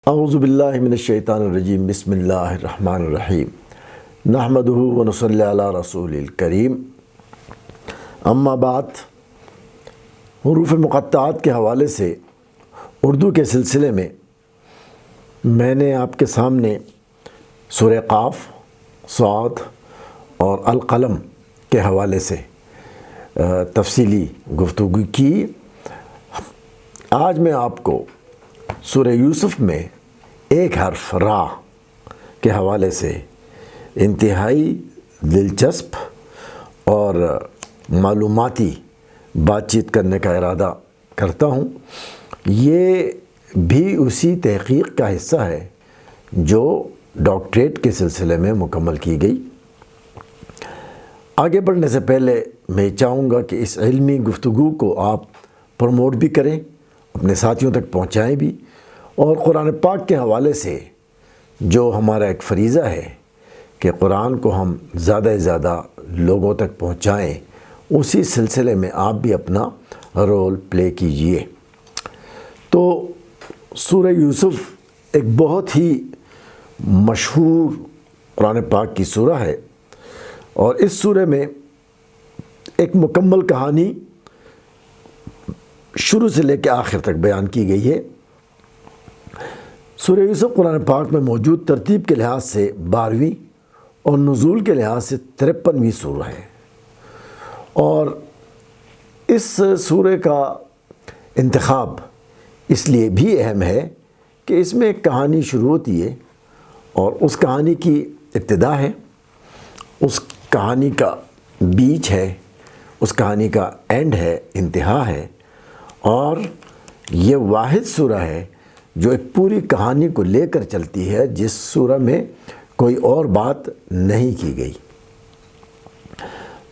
اعوذ باللہ من الشیطان الرجیم بسم اللہ الرحمن الرحیم نحمدہ ونصلی علی رسول الکریم اما بعد، حروف مقطعات کے حوالے سے اردو کے سلسلے میں نے آپ کے سامنے سورہ قاف، صاد اور القلم کے حوالے سے تفصیلی گفتگو کی۔ آج میں آپ کو سورہ یوسف میں ایک حرف را کے حوالے سے انتہائی دلچسپ اور معلوماتی بات چیت کرنے کا ارادہ کرتا ہوں۔ یہ بھی اسی تحقیق کا حصہ ہے جو ڈاکٹریٹ کے سلسلے میں مکمل کی گئی۔ آگے بڑھنے سے پہلے میں چاہوں گا کہ اس علمی گفتگو کو آپ پروموٹ بھی کریں، اپنے ساتھیوں تک پہنچائیں بھی، اور قرآن پاک کے حوالے سے جو ہمارا ایک فریضہ ہے کہ قرآن کو ہم زیادہ سے زیادہ لوگوں تک پہنچائیں، اسی سلسلے میں آپ بھی اپنا رول پلے کیجئے۔ تو سورہ یوسف ایک بہت ہی مشہور قرآن پاک کی سورہ ہے، اور اس سورہ میں ایک مکمل کہانی شروع سے لے کے آخر تک بیان کی گئی ہے۔ سورہ یوسف قرآن پاک میں موجود ترتیب کے لحاظ سے 12ویں اور نزول کے لحاظ سے 53ویں سورہ ہے، اور اس سورہ کا انتخاب اس لیے بھی اہم ہے کہ اس میں ایک کہانی شروع ہوتی ہے، اور اس کہانی کی ابتدا ہے، اس کہانی کا بیچ ہے، اس کہانی کا اینڈ ہے، انتہا ہے، اور یہ واحد سورہ ہے جو ایک پوری کہانی کو لے کر چلتی ہے، جس سورہ میں کوئی اور بات نہیں کی گئی۔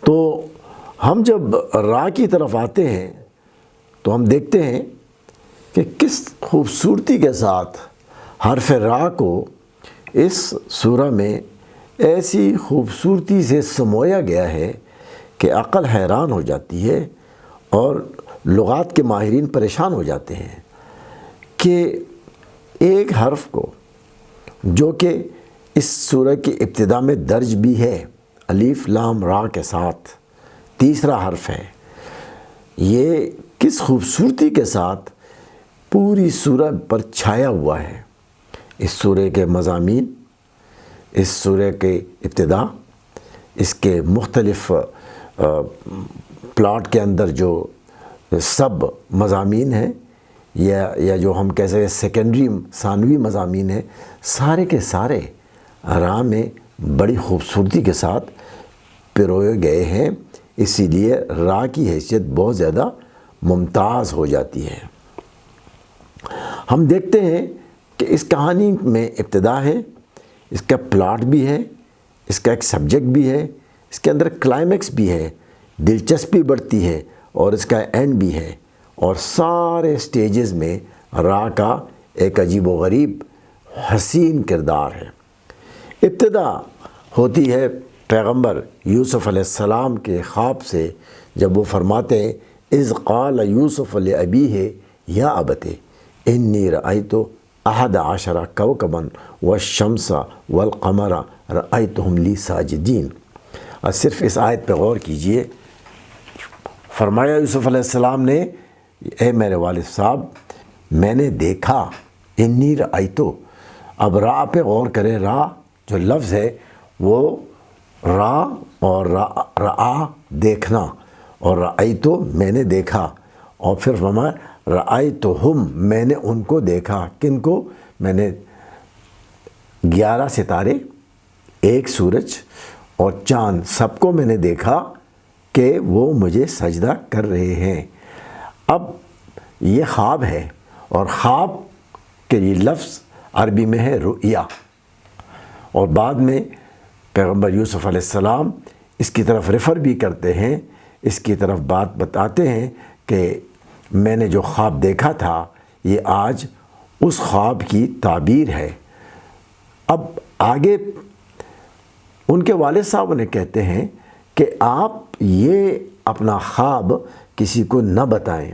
تو ہم جب را کی طرف آتے ہیں تو ہم دیکھتے ہیں کہ کس خوبصورتی کے ساتھ حرف را کو اس سورہ میں ایسی خوبصورتی سے سمویا گیا ہے کہ عقل حیران ہو جاتی ہے، اور لغات کے ماہرین پریشان ہو جاتے ہیں کہ ایک حرف کو جو کہ اس سورہ کی ابتدا میں درج بھی ہے الف لام را کے ساتھ، تیسرا حرف ہے، یہ کس خوبصورتی کے ساتھ پوری سورہ پر چھایا ہوا ہے۔ اس سورہ کے مضامین، اس سورہ کے ابتدا، اس کے مختلف پلاٹ کے اندر جو سب مضامین ہیں، یا جو ہم کہہ سکتے سیکنڈری ثانوی مضامین ہیں، سارے کے سارے را میں بڑی خوبصورتی کے ساتھ پروئے گئے ہیں، اسی لیے را کی حیثیت بہت زیادہ ممتاز ہو جاتی ہے۔ ہم دیکھتے ہیں کہ اس کہانی میں ابتدا ہے، اس کا پلاٹ بھی ہے، اس کا ایک سبجیکٹ بھی ہے، اس کے اندر کلائمیکس بھی ہے، دلچسپی بڑھتی ہے، اور اس کا اینڈ بھی ہے، اور سارے سٹیجز میں را کا ایک عجیب و غریب حسین کردار ہے۔ ابتدا ہوتی ہے پیغمبر یوسف علیہ السلام کے خواب سے، جب وہ فرماتے ہیں اذ قال یوسف لأبیہ یا ابت انی رأیت 11 کوکبا والشمس والقمر رأیتہم لی ساجدین۔ اور صرف اس آیت پہ غور کیجئے، فرمایا یوسف علیہ السلام نے، اے میرے والد صاحب، میں نے دیکھا، انی رأیتو، اب را پہ غور کریں، را جو لفظ ہے وہ را اور رآ دیکھنا، اور رأیتو میں نے دیکھا، اور پھر فرمایا رأیتہم میں نے ان کو دیکھا، کن کو؟ میں نے 11 ستارے، ایک سورج اور چاند، سب کو میں نے دیکھا کہ وہ مجھے سجدہ کر رہے ہیں۔ اب یہ خواب ہے، اور خواب کے یہ لفظ عربی میں ہے رؤیا، اور بعد میں پیغمبر یوسف علیہ السلام اس کی طرف ریفر بھی کرتے ہیں، اس کی طرف بات بتاتے ہیں کہ میں نے جو خواب دیکھا تھا یہ آج اس خواب کی تعبیر ہے۔ اب آگے ان کے والد صاحب انہیں کہتے ہیں کہ آپ یہ اپنا خواب کسی کو نہ بتائیں،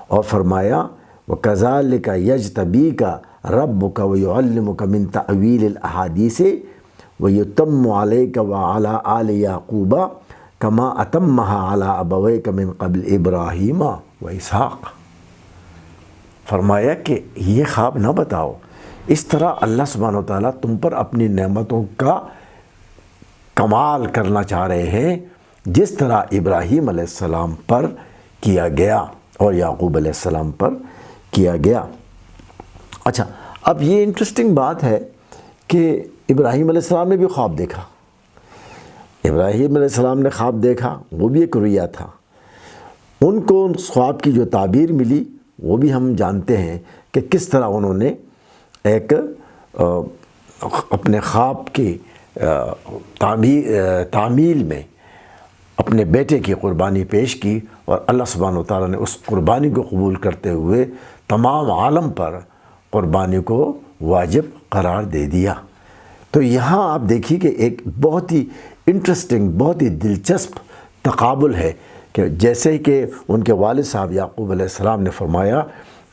اور فرمایا وَكَذَلِكَ يَجْتَبِيكَ رَبُّكَ وَيُعَلِّمُكَ مِن تَأْوِيلِ الْأَحَادِيثِ وَيُتَمُّ عَلَيْكَ وَعَلَىٰ آلِ يَعْقُوبَ كَمَا أَتَمَّهَا عَلَىٰ أَبَوَيْكَ مِن قَبْلِ إِبْرَاهِيمَ وَإِسْحَاقَ۔ فرمایا کہ یہ خواب نہ بتاؤ، اس طرح اللہ سبحانہ و تعالیٰ تم پر اپنی نعمتوں کا کمال کرنا چاہ رہے ہیں، جس طرح ابراہیم علیہ السلام پر کیا گیا اور یعقوب علیہ السلام پر کیا گیا۔ اچھا، اب یہ انٹرسٹنگ بات ہے کہ ابراہیم علیہ السلام نے بھی خواب دیکھا۔ ابراہیم علیہ السلام نے خواب دیکھا، وہ بھی ایک رؤیا تھا۔ ان کو اس خواب کی جو تعبیر ملی وہ بھی ہم جانتے ہیں کہ کس طرح انہوں نے ایک اپنے خواب کی تعمیل میں اپنے بیٹے کی قربانی پیش کی، اور اللہ سبحانہ و تعالیٰ نے اس قربانی کو قبول کرتے ہوئے تمام عالم پر قربانی کو واجب قرار دے دیا۔ تو یہاں آپ دیکھیے کہ ایک بہت ہی انٹرسٹنگ، بہت ہی دلچسپ تقابل ہے کہ جیسے کہ ان کے والد صاحب یعقوب علیہ السلام نے فرمایا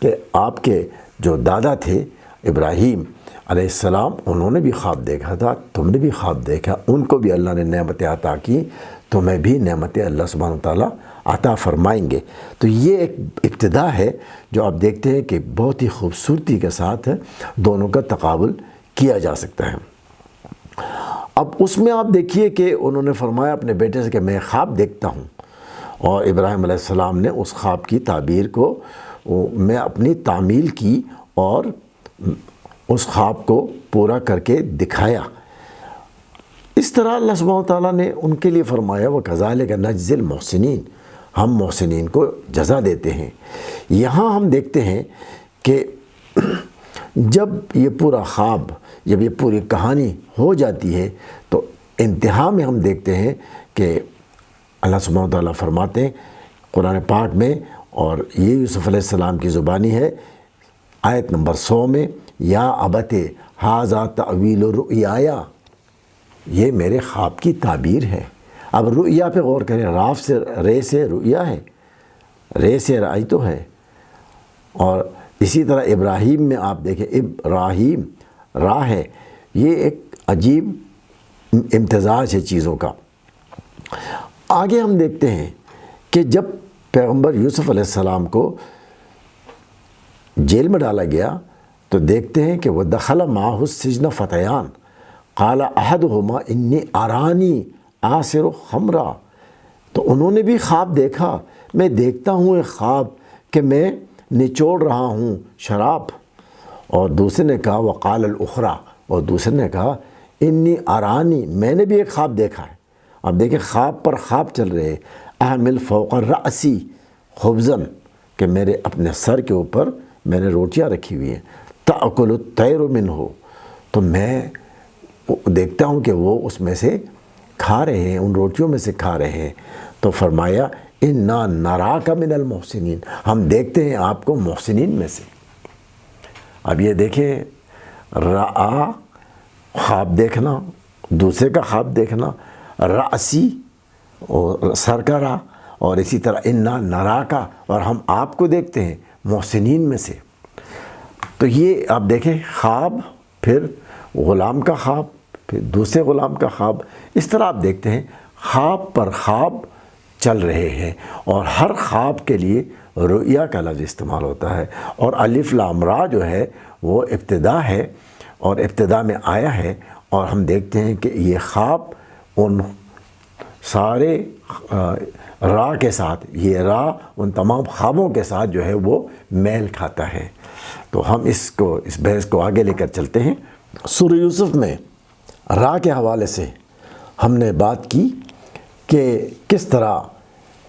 کہ آپ کے جو دادا تھے ابراہیم علیہ السلام، انہوں نے بھی خواب دیکھا تھا، تم نے بھی خواب دیکھا، ان کو بھی اللہ نے نعمتیں عطا کی، تمہیں بھی نعمتیں اللہ سبحانہ و تعالیٰ عطا فرمائیں گے۔ تو یہ ایک ابتدا ہے جو آپ دیکھتے ہیں کہ بہت ہی خوبصورتی کے ساتھ دونوں کا تقابل کیا جا سکتا ہے۔ اب اس میں آپ دیکھیے کہ انہوں نے فرمایا اپنے بیٹے سے کہ میں خواب دیکھتا ہوں، اور ابراہیم علیہ السلام نے اس خواب کی تعبیر کو میں اپنی تعمیل کی اور اس خواب کو پورا کر کے دکھایا۔ اس طرح اللہ سبحانہ وتعالیٰ نے ان کے لیے فرمایا وَكَذَلِكَ نَجْزِي الْمُحْسِنِينَ، ہم محسنین کو جزا دیتے ہیں۔ یہاں ہم دیکھتے ہیں کہ جب یہ پورا خواب، جب یہ پوری کہانی ہو جاتی ہے تو انتہا میں ہم دیکھتے ہیں کہ اللہ سبحانہ وتعالیٰ فرماتے ہیں قرآن پاک میں، اور یہ یوسف علیہ السلام کی زبانی ہے، آیت نمبر 100 میں، یا ابت ھذا تأویل رؤیایا، یہ میرے خواب کی تعبیر ہے۔ اب رؤیا پہ غور کریں، راف سے رے سے رؤیا ہے، رے سے رائی تو ہے، اور اسی طرح ابراہیم میں آپ دیکھیں ابراہیم راہ ہے، یہ ایک عجیب امتزاج ہے چیزوں کا۔ آگے ہم دیکھتے ہیں کہ جب پیغمبر یوسف علیہ السلام کو جیل میں ڈالا گیا تو دیکھتے ہیں کہ وہ دخل معہ السجن فتیان قال احدہما انی ارانی آصر خمرا، تو انہوں نے بھی خواب دیکھا، میں دیکھتا ہوں ایک خواب کہ میں نچوڑ رہا ہوں شراب، اور دوسرے نے کہا وقال الاخری، اور دوسرے نے کہا انی ارانی، میں نے بھی ایک خواب دیکھا ہے۔ اب دیکھیں خواب پر خواب چل رہے، احمل فوق رأسی خبزن، کہ میرے اپنے سر کے اوپر میں نے روٹیاں رکھی ہوئی ہیں، تأکل الطیر منہ، تو میں دیکھتا ہوں کہ وہ اس میں سے کھا رہے ہیں، ان روٹیوں میں سے کھا رہے ہیں۔ تو فرمایا انا نراک من المحسنین، ہم دیکھتے ہیں آپ کو محسنین میں سے۔ اب یہ دیکھیں، رآ خواب دیکھنا، دوسرے کا خواب دیکھنا، رأسی اور سر کا را، اور اسی طرح انا نراکا، اور ہم آپ کو دیکھتے ہیں محسنین میں سے۔ تو یہ آپ دیکھیں خواب، پھر غلام کا خواب، پھر دوسرے غلام کا خواب، اس طرح آپ دیکھتے ہیں خواب پر خواب چل رہے ہیں، اور ہر خواب کے لیے رؤیا کا لفظ استعمال ہوتا ہے، اور الف لام را جو ہے وہ ابتدا ہے، اور ابتدا میں آیا ہے، اور ہم دیکھتے ہیں کہ یہ خواب ان سارے را کے ساتھ، یہ را ان تمام خوابوں کے ساتھ جو ہے وہ میل کھاتا ہے۔ تو ہم اس بحث کو آگے لے کر چلتے ہیں۔ سورہ یوسف میں را کے حوالے سے ہم نے بات کی کہ کس طرح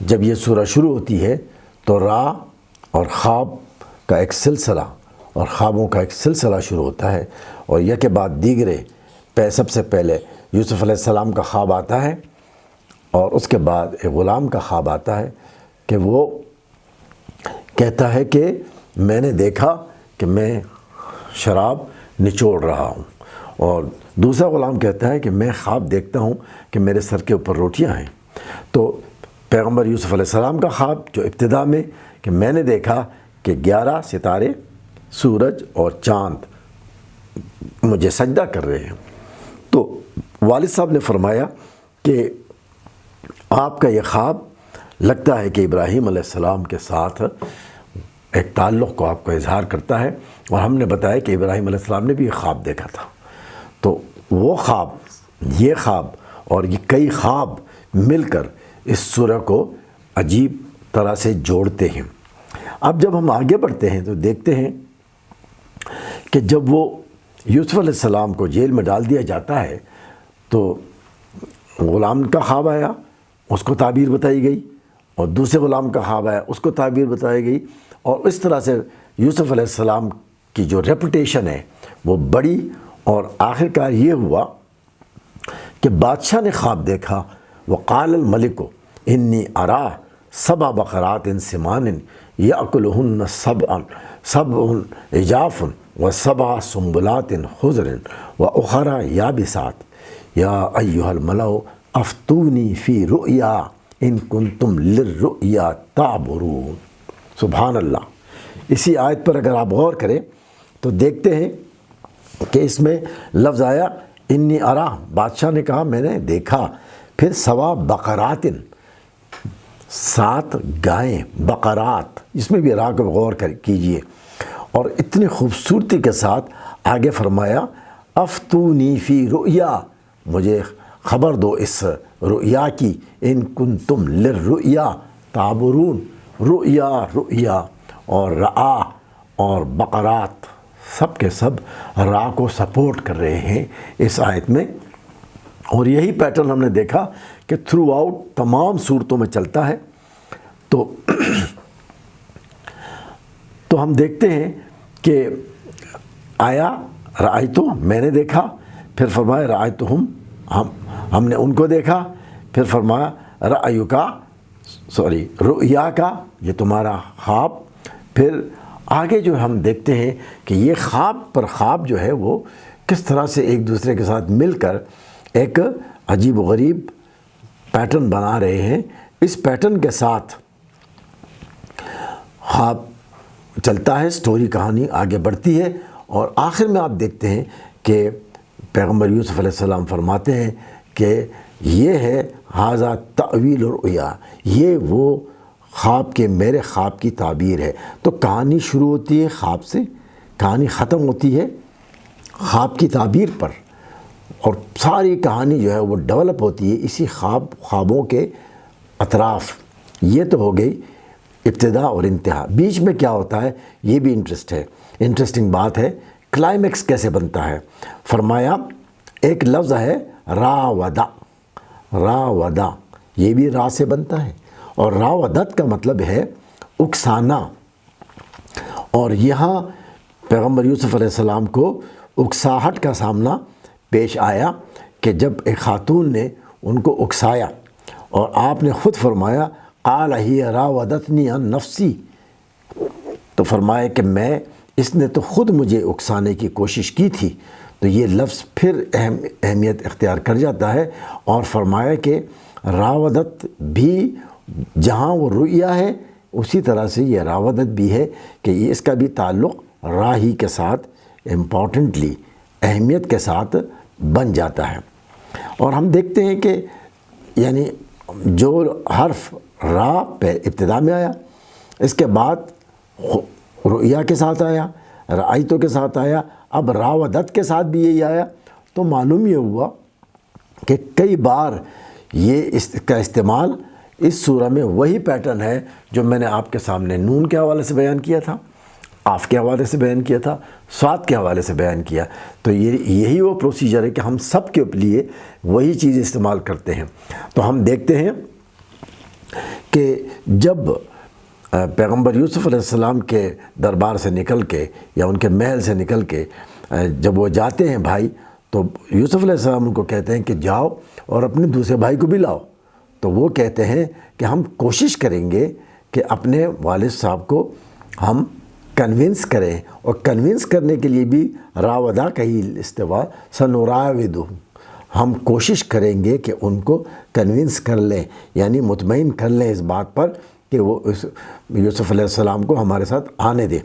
جب یہ سورہ شروع ہوتی ہے تو را اور خواب کا ایک سلسلہ اور خوابوں کا ایک سلسلہ شروع ہوتا ہے، اور یہ کے بعد دیگرے سب سے پہلے یوسف علیہ السلام کا خواب آتا ہے، اور اس کے بعد ایک غلام کا خواب آتا ہے کہ وہ کہتا ہے کہ میں نے دیکھا کہ میں شراب نچوڑ رہا ہوں، اور دوسرا غلام کہتا ہے کہ میں خواب دیکھتا ہوں کہ میرے سر کے اوپر روٹیاں ہیں۔ تو پیغمبر یوسف علیہ السلام کا خواب جو ابتدا میں کہ میں نے دیکھا کہ 11 ستارے، سورج اور چاند مجھے سجدہ کر رہے ہیں۔ تو والد صاحب نے فرمایا کہ آپ کا یہ خواب لگتا ہے کہ ابراہیم علیہ السلام کے ساتھ ایک تعلق کو آپ کو اظہار کرتا ہے، اور ہم نے بتایا کہ ابراہیم علیہ السلام نے بھی یہ خواب دیکھا تھا۔ تو وہ خواب، یہ خواب اور یہ کئی خواب مل کر اس سورہ کو عجیب طرح سے جوڑتے ہیں۔ اب جب ہم آگے بڑھتے ہیں تو دیکھتے ہیں کہ جب وہ یوسف علیہ السلام کو جیل میں ڈال دیا جاتا ہے تو غلام کا خواب آیا، اس کو تعبیر بتائی گئی، اور دوسرے غلام کا خواب آیا، اس کو تعبیر بتائی گئی، اور اس طرح سے یوسف علیہ السلام کی جو ریپوٹیشن ہے وہ بڑی، اور آخرکار یہ ہوا کہ بادشاہ نے خواب دیکھا، وقال الملک انی ارا سبع بقرات سمان یأکلہن سبع عجاف وسبع سنبلات خضر واخر یابسات یا ایھا الملأ افتونی فی رؤیا ان کنتم للرؤیا تعبرون۔ سبحان اللہ۔ اسی آیت پر اگر آپ غور کریں تو دیکھتے ہیں کہ اس میں لفظ آیا انی ارا، بادشاہ نے کہا میں نے دیکھا، پھر سوا بقرات، 7 گائیں، بقرات، اس میں بھی راہ کو غور کیجئے، اور اتنی خوبصورتی کے ساتھ آگے فرمایا افتونی فی رؤیا، مجھے خبر دو اس رؤیا کی، ان کنتم للرؤیا تعبرون۔ رؤیا اور رآ اور بقرات سب کے سب راہ کو سپورٹ کر رہے ہیں اس آیت میں، اور یہی پیٹرن ہم نے دیکھا کہ تھرو آؤٹ تمام صورتوں میں چلتا ہے۔ تو ہم دیکھتے ہیں کہ آیا رأیتو، میں نے دیکھا، پھر فرمایا رأیتہم، ہم نے ان کو دیکھا، پھر فرمایا رؤیا کا، یہ تمہارا خواب۔ پھر آگے جو ہم دیکھتے ہیں کہ یہ خواب پر خواب جو ہے وہ کس طرح سے ایک دوسرے کے ساتھ مل کر ایک عجیب و غریب پیٹرن بنا رہے ہیں۔ اس پیٹرن کے ساتھ خواب چلتا ہے، سٹوری کہانی آگے بڑھتی ہے، اور آخر میں آپ دیکھتے ہیں کہ پیغمبر یوسف علیہ السلام فرماتے ہیں کہ یہ ہے ھذا تأویل الرؤیا، یہ وہ خواب کے میرے خواب کی تعبیر ہے۔ تو کہانی شروع ہوتی ہے خواب سے، کہانی ختم ہوتی ہے خواب کی تعبیر پر، اور ساری کہانی جو ہے وہ ڈیولپ ہوتی ہے اسی خوابوں کے اطراف۔ یہ تو ہو گئی ابتدا اور انتہا۔ بیچ میں کیا ہوتا ہے یہ بھی انٹرسٹنگ بات ہے، کلائمیکس کیسے بنتا ہے۔ فرمایا ایک لفظ ہے راودہ، راودہ، یہ بھی را سے بنتا ہے، اور راودت کا مطلب ہے اکسانا، اور یہاں پیغمبر یوسف علیہ السلام کو اکساہٹ کا سامنا پیش آیا کہ جب ایک خاتون نے ان کو اکسایا، اور آپ نے خود فرمایا قال ہی راودتنی عن نفسی، تو فرمایا کہ اس نے تو خود مجھے اکسانے کی کوشش کی تھی۔ تو یہ لفظ پھر اہمیت اختیار کر جاتا ہے، اور فرمایا کہ راودت بھی جہاں وہ رؤیا ہے اسی طرح سے یہ راودت بھی ہے، کہ یہ اس کا بھی تعلق راہی کے ساتھ امپورٹنٹلی اہمیت کے ساتھ بن جاتا ہے۔ اور ہم دیکھتے ہیں کہ یعنی جو حرف را ابتدا میں آیا، اس کے بعد رؤیا کے ساتھ آیا، رأیتو کے ساتھ آیا، اب راودت کے ساتھ بھی یہی آیا، تو معلوم یہ ہوا کہ کئی بار یہ اس کا استعمال اس سورہ میں وہی پیٹرن ہے جو میں نے آپ کے سامنے نون کے حوالے سے بیان کیا تھا، قاف کے حوالے سے بیان کیا تھا، صاد کے حوالے سے بیان کیا۔ تو یہی وہ پروسیجر ہے کہ ہم سب کے لیے وہی چیز استعمال کرتے ہیں۔ تو ہم دیکھتے ہیں کہ جب پیغمبر یوسف علیہ السلام کے دربار سے نکل کے یا ان کے محل سے نکل کے جب وہ جاتے ہیں بھائی، تو یوسف علیہ السلام ان کو کہتے ہیں کہ جاؤ اور اپنے دوسرے بھائی کو بھی لاؤ۔ تو وہ کہتے ہیں کہ ہم کوشش کریں گے کہ اپنے والد صاحب کو ہم کنونس کریں، اور کنونس کرنے کے لیے بھی راودہ کا ہی استعمال سنراودہ، ہم کوشش کریں گے کہ ان کو کنونس کر لیں، یعنی مطمئن کر لیں اس بات پر کہ وہ یوسف علیہ السلام کو ہمارے ساتھ آنے دے۔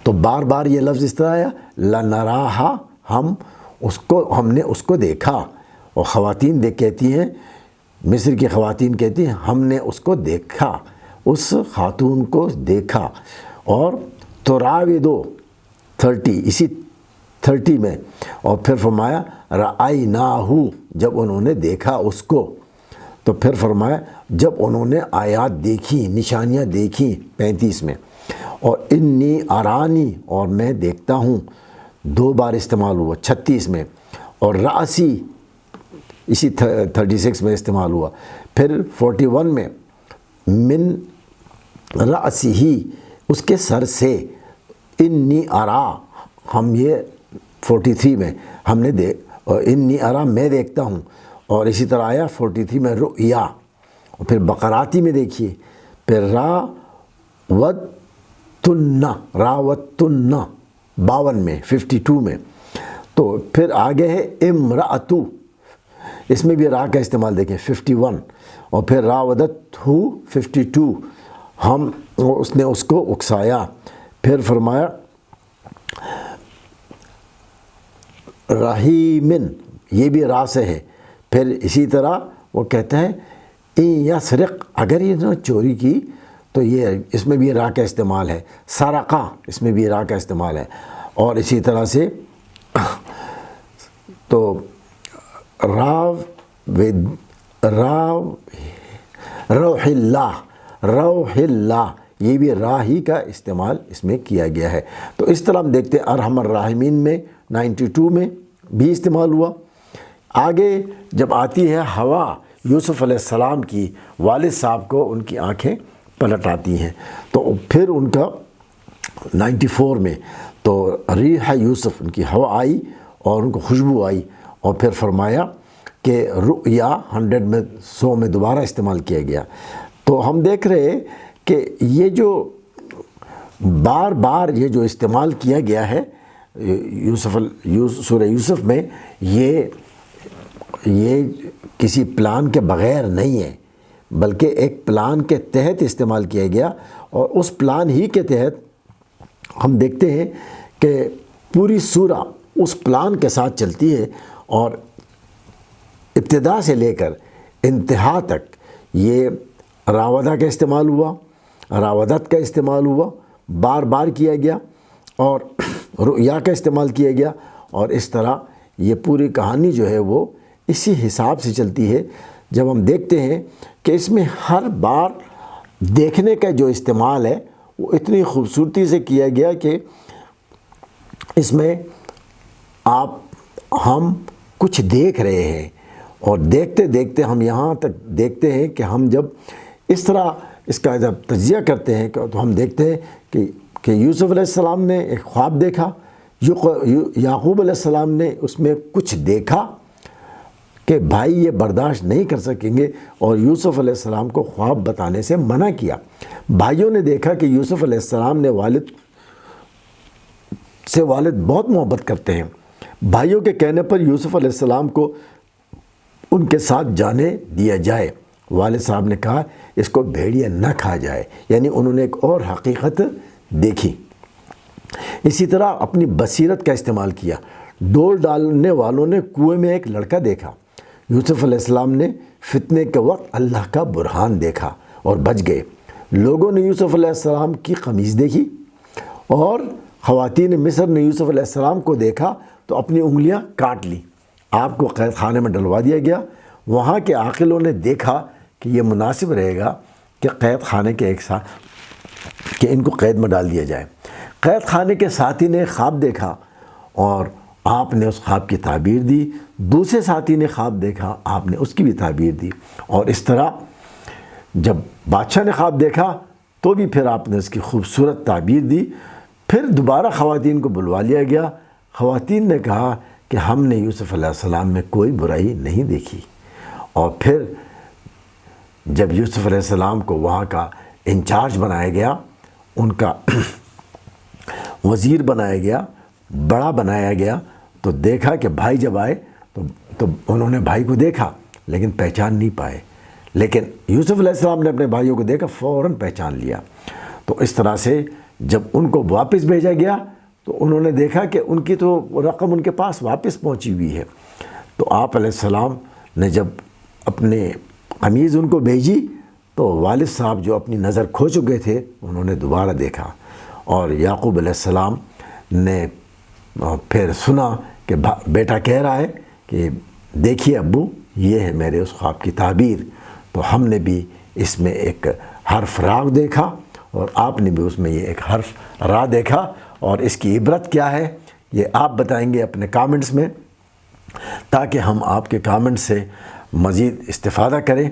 تو بار بار یہ لفظ اس طرح آیا، لَنَرَاهَا، ہم نے اس کو دیکھا۔ اور خواتین کہتی ہیں، مصر کی خواتین کہتی ہیں ہم نے اس کو دیکھا، اس خاتون کو دیکھا۔ اور تراودو 30، اسی 30 میں، اور پھر فرمایا رأیناہو، جب انہوں نے دیکھا اس کو، تو پھر فرمایا جب انہوں نے آیات دیکھی، نشانیاں دیکھی 35 میں، اور انی ارانی، اور میں دیکھتا ہوں، 2 بار استعمال ہوا 36 میں، اور رأسی اسی 36 میں استعمال ہوا، پھر 41 میں من رأسی ہی، اس کے سر سے، انی ارا، ہم یہ 43 میں ہم نے اور انی ارا، میں دیکھتا ہوں، اور اسی طرح آیا 43 میں رؤیا، اور پھر بقراتی میں دیکھیے، پھر راوتن 52 میں، 52 میں، تو پھر آگے ہے امرأتو، اس میں بھی را کا استعمال دیکھیں 51، اور پھر راودت ہو 52، اس نے اس کو اکسایا، پھر فرمایا رحیمن، یہ بھی را سے ہے، پھر اسی طرح وہ کہتے ہیں ان یسرق، اگر یہ نے چوری کی تو یہ، اس میں بھی را کا استعمال ہے، سرقہ، اس میں بھی را کا استعمال ہے، اور اسی طرح سے تو روح اللہ، یہ بھی راہی کا استعمال اس میں کیا گیا ہے۔ تو اس طرح ہم دیکھتے ہیں ارحم الراحمین میں 92 میں بھی استعمال ہوا۔ آگے جب آتی ہے ہوا یوسف علیہ السلام کی، والد صاحب کو ان کی آنکھیں پلٹ آتی ہیں، تو پھر ان کا 94 میں تو ریح یوسف، ان کی ہوا آئی اور ان کو خوشبو آئی، اور پھر فرمایا کہ رؤیا 100 میں دوبارہ استعمال کیا گیا۔ تو ہم دیکھ رہے ہیں کہ یہ جو بار بار یہ جو استعمال کیا گیا ہے سورہ یوسف میں، یہ کسی پلان کے بغیر نہیں ہے، بلکہ ایک پلان کے تحت استعمال کیا گیا، اور اس پلان ہی کے تحت ہم دیکھتے ہیں کہ پوری سورہ اس پلان کے ساتھ چلتی ہے، اور ابتدا سے لے کر انتہا تک یہ راودہ کا استعمال ہوا، راودت کا استعمال ہوا، بار بار کیا گیا، اور رؤیا کا استعمال کیا گیا، اور اس طرح یہ پوری کہانی جو ہے وہ اسی حساب سے چلتی ہے۔ جب ہم دیکھتے ہیں کہ اس میں ہر بار دیکھنے کا جو استعمال ہے وہ اتنی خوبصورتی سے کیا گیا کہ اس میں ہم کچھ دیکھ رہے ہیں، اور دیکھتے دیکھتے ہم یہاں تک دیکھتے ہیں کہ ہم جب اس طرح اس کا جب تجزیہ کرتے ہیں تو ہم دیکھتے ہیں کہ یوسف علیہ السلام نے ایک خواب دیکھا، یعقوب علیہ السلام نے اس میں کچھ دیکھا کہ بھائی یہ برداشت نہیں کر سکیں گے، اور یوسف علیہ السلام کو خواب بتانے سے منع کیا۔ بھائیوں نے دیکھا کہ یوسف علیہ السلام نے والد بہت محبت کرتے ہیں، بھائیوں کے کہنے پر یوسف علیہ السلام کو ان کے ساتھ جانے دیا جائے۔ والد صاحب نے کہا اس کو بھیڑیا نہ کھا جائے، یعنی انہوں نے ایک اور حقیقت دیکھی۔ اسی طرح اپنی بصیرت کا استعمال کیا، ڈول ڈالنے والوں نے کنویں میں ایک لڑکا دیکھا، یوسف علیہ السلام نے فتنے کے وقت اللہ کا برہان دیکھا اور بچ گئے۔ لوگوں نے یوسف علیہ السلام کی قمیص دیکھی، اور خواتین مصر نے یوسف علیہ السلام کو دیکھا تو اپنی انگلیاں کاٹ لی، آپ کو قید خانے میں ڈلوا دیا گیا۔ وہاں کے عاقلوں نے دیکھا کہ یہ مناسب رہے گا کہ قید خانے کے ایک ساتھ کہ ان کو قید میں ڈال دیا جائے۔ قید خانے کے ساتھی نے خواب دیکھا اور آپ نے اس خواب کی تعبیر دی، دوسرے ساتھی نے خواب دیکھا، آپ نے اس کی بھی تعبیر دی، اور اس طرح جب بادشاہ نے خواب دیکھا تو بھی پھر آپ نے اس کی خوبصورت تعبیر دی۔ پھر دوبارہ خواتین کو بلوا لیا گیا، خواتین نے کہا کہ ہم نے یوسف علیہ السلام میں کوئی برائی نہیں دیکھی، اور پھر جب یوسف علیہ السلام کو وہاں کا انچارج بنایا گیا، ان کا وزیر بنایا گیا، بڑا بنایا گیا، تو دیکھا کہ بھائی جب آئے تو انہوں نے بھائی کو دیکھا لیکن پہچان نہیں پائے، لیکن یوسف علیہ السلام نے اپنے بھائیوں کو دیکھا، فوراً پہچان لیا۔ تو اس طرح سے جب ان کو واپس بھیجا گیا تو انہوں نے دیکھا کہ ان کی تو رقم ان کے پاس واپس پہنچی ہوئی ہے۔ تو آپ علیہ السلام نے جب اپنے قمیض ان کو بھیجی تو والد صاحب جو اپنی نظر کھو چکے تھے انہوں نے دوبارہ دیکھا، اور یعقوب علیہ السلام نے پھر سنا کہ بیٹا کہہ رہا ہے کہ دیکھیے ابو، یہ ہے میرے اس خواب کی تعبیر۔ تو ہم نے بھی اس میں ایک حرف را دیکھا، اور آپ نے بھی اس میں یہ ایک حرف را دیکھا، اور اس کی عبرت کیا ہے یہ آپ بتائیں گے اپنے کامنٹس میں، تاکہ ہم آپ کے کامنٹ سے مزید استفادہ کریں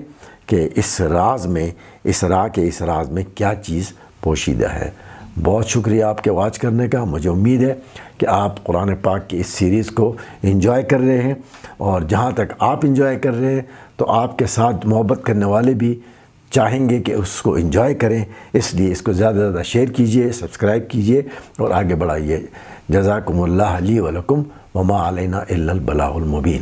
کہ اس راز میں، اس راز میں کیا چیز پوشیدہ ہے۔ بہت شکریہ آپ کے واچ کرنے کا۔ مجھے امید ہے کہ آپ قرآن پاک کی اس سیریز کو انجوائے کر رہے ہیں، اور جہاں تک آپ انجوائے کر رہے ہیں تو آپ کے ساتھ محبت کرنے والے بھی چاہیں گے کہ اس کو انجوائے کریں، اس لیے اس کو زیادہ سے زیادہ شیئر کیجئے، سبسکرائب کیجئے اور آگے بڑھائیے۔ جزاکم اللہ لی ولکم وما علینا الا البلاغ المبین۔